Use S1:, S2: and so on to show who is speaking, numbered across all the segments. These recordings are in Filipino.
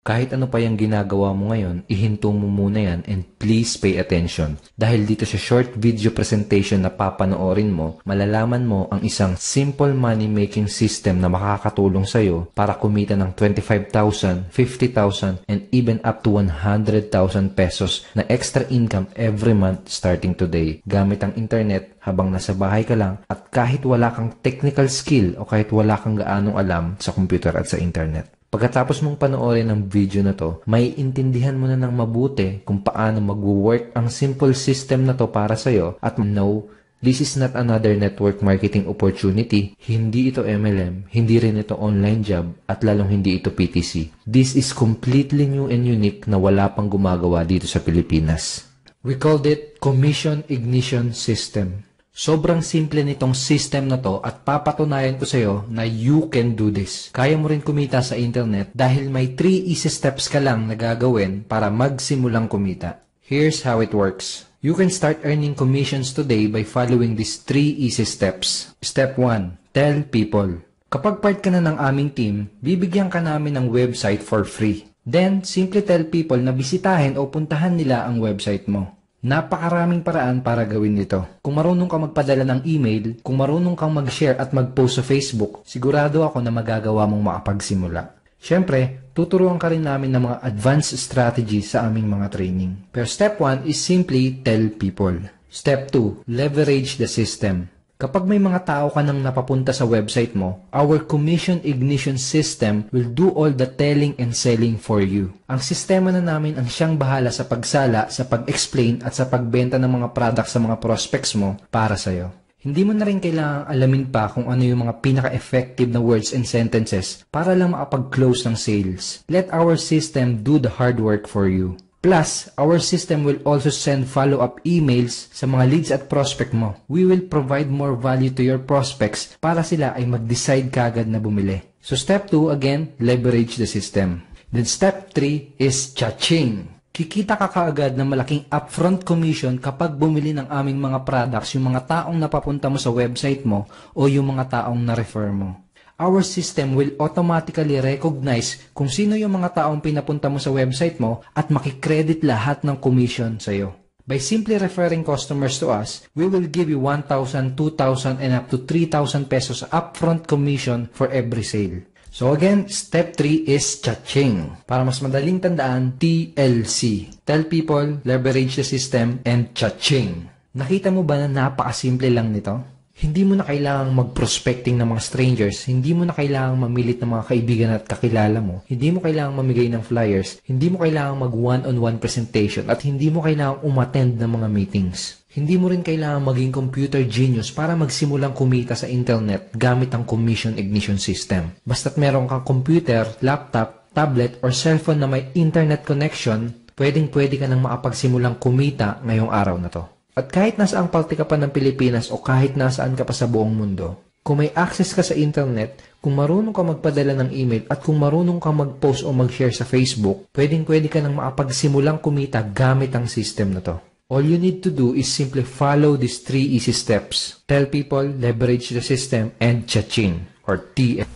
S1: Kahit ano pa yung ginagawa mo ngayon, ihinto mo muna yan and please pay attention. Dahil dito sa short video presentation na papanoorin mo, malalaman mo ang isang simple money-making system na makakatulong sa'yo para kumita ng 25,000, 50,000, and even up to 100,000 pesos na extra income every month starting today gamit ang internet habang nasa bahay ka lang at kahit wala kang technical skill o kahit wala kang gaanong alam sa computer at sa internet. Pagkatapos mong panoorin ang video na to, may intindihan mo na ng mabuti kung paano mag-work ang simple system na to para sa'yo at no, this is not another network marketing opportunity, hindi ito MLM, hindi rin ito online job at lalong hindi ito PTC. This is completely new and unique na wala pang gumagawa dito sa Pilipinas. We called it Commission Ignition System. Sobrang simple nitong system na to at papatunayan ko sa iyo na you can do this. Kaya mo rin kumita sa internet dahil may 3 easy steps ka lang na gagawin para magsimulang kumita. Here's how it works. You can start earning commissions today by following these 3 easy steps. Step 1. Tell people. Kapag part ka na ng aming team, bibigyan ka namin ng website for free. Then, simply tell people na bisitahin o puntahan nila ang website mo. Napakaraming paraan para gawin ito. Kung marunong kang magpadala ng email, kung marunong kang mag-share at mag-post sa Facebook, sigurado ako na magagawa mong makapagsimula. Siyempre, tuturuan ka rin namin ng mga advanced strategies sa aming mga training. Pero step 1 is simply tell people. Step 2, leverage the system. Kapag may mga tao ka nang napapunta sa website mo, our Commission Ignition System will do all the telling and selling for you. Ang sistema na namin ang siyang bahala sa pagsala, sa pag-explain at sa pagbenta ng mga products sa mga prospects mo para sa'yo. Hindi mo na rin kailangang alamin pa kung ano yung mga pinaka-effective na words and sentences para lang makapag-close ng sales. Let our system do the hard work for you. Plus, our system will also send follow-up emails sa mga leads at prospect mo. We will provide more value to your prospects para sila ay mag-decide kagad na bumili. So step 2, again, leverage the system. Then step 3 is cha-ching. Kikita ka kaagad ng malaking upfront commission kapag bumili ng aming mga products yung mga taong napapunta mo sa website mo o yung mga taong na-refer mo. Our system will automatically recognize kung sino yung mga taong pinapunta mo sa website mo at makikredit lahat ng commission sa'yo. By simply referring customers to us, we will give you 1,000, 2,000, and up to 3,000 pesos upfront commission for every sale. So again, step 3 is cha-ching. Para mas madaling tandaan, TLC. Tell people, leverage the system, and cha-ching. Nakita mo ba na napakasimple lang nito? Hindi mo na kailangang mag-prospecting ng mga strangers, hindi mo na kailangang mamilit ng mga kaibigan at kakilala mo, hindi mo kailangang mamigay ng flyers, hindi mo kailangang mag one-on-one presentation, at hindi mo kailangang umattend ng mga meetings. Hindi mo rin kailangang maging computer genius para magsimulang kumita sa internet gamit ang Commission Ignition System. Basta't meron kang computer, laptop, tablet, or cellphone na may internet connection, pwedeng-pwede ka nang makapagsimulang kumita ngayong araw na to. At kahit nasaan parte ka pa ng Pilipinas o kahit nasaan ka pa sa buong mundo, kung may access ka sa internet, kung marunong ka magpadala ng email at kung marunong ka mag-post o mag-share sa Facebook, pwedeng-pwede ka nang makapagsimulang kumita gamit ang system na to. All you need to do is simply follow these 3 easy steps. Tell people, leverage the system, and cha-ching or TF.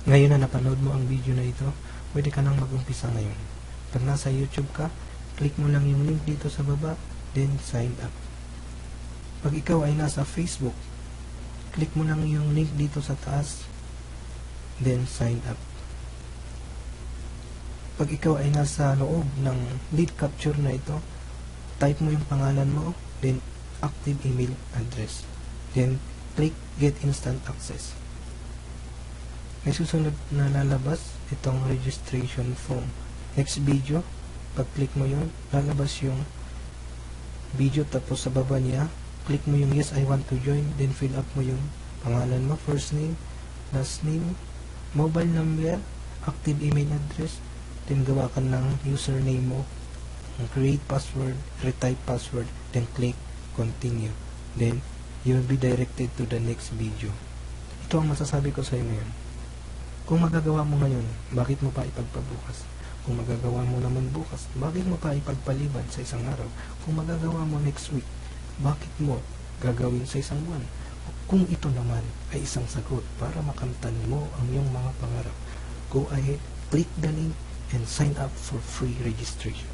S2: Ngayon na napanood mo ang video na ito, pwede ka nang mag-umpisa ngayon. Pag nasa YouTube ka, click mo lang yung link dito sa baba, then sign up. Pag ikaw ay nasa Facebook, click mo lang yung link dito sa taas, then sign up. Pag ikaw ay nasa loob ng lead capture na ito, type mo yung pangalan mo, then active email address, then click get instant access. May susunod na lalabas itong registration form. Next video, pag click mo yun, lalabas yung video, tapos sa baba niya click mo yung yes I want to join, then fill up mo yung pangalan mo, first name, last name, mobile number, active email address, then gawa ka ng username mo, create password, retype password, then click continue, then you will be directed to the next video. Ito ang masasabi ko sa iyo ngayon. Kung magagawa mo ngayon, bakit mo pa ipagpabukas? Kung magagawa mo naman bukas, bakit mo pa ipagpaliban sa isang araw? Kung magagawa mo next week, bakit mo gagawin sa isang buwan? Kung ito naman ay isang sagot para makamtan mo ang iyong mga pangarap, go ahead, click the link, and sign up for free registration.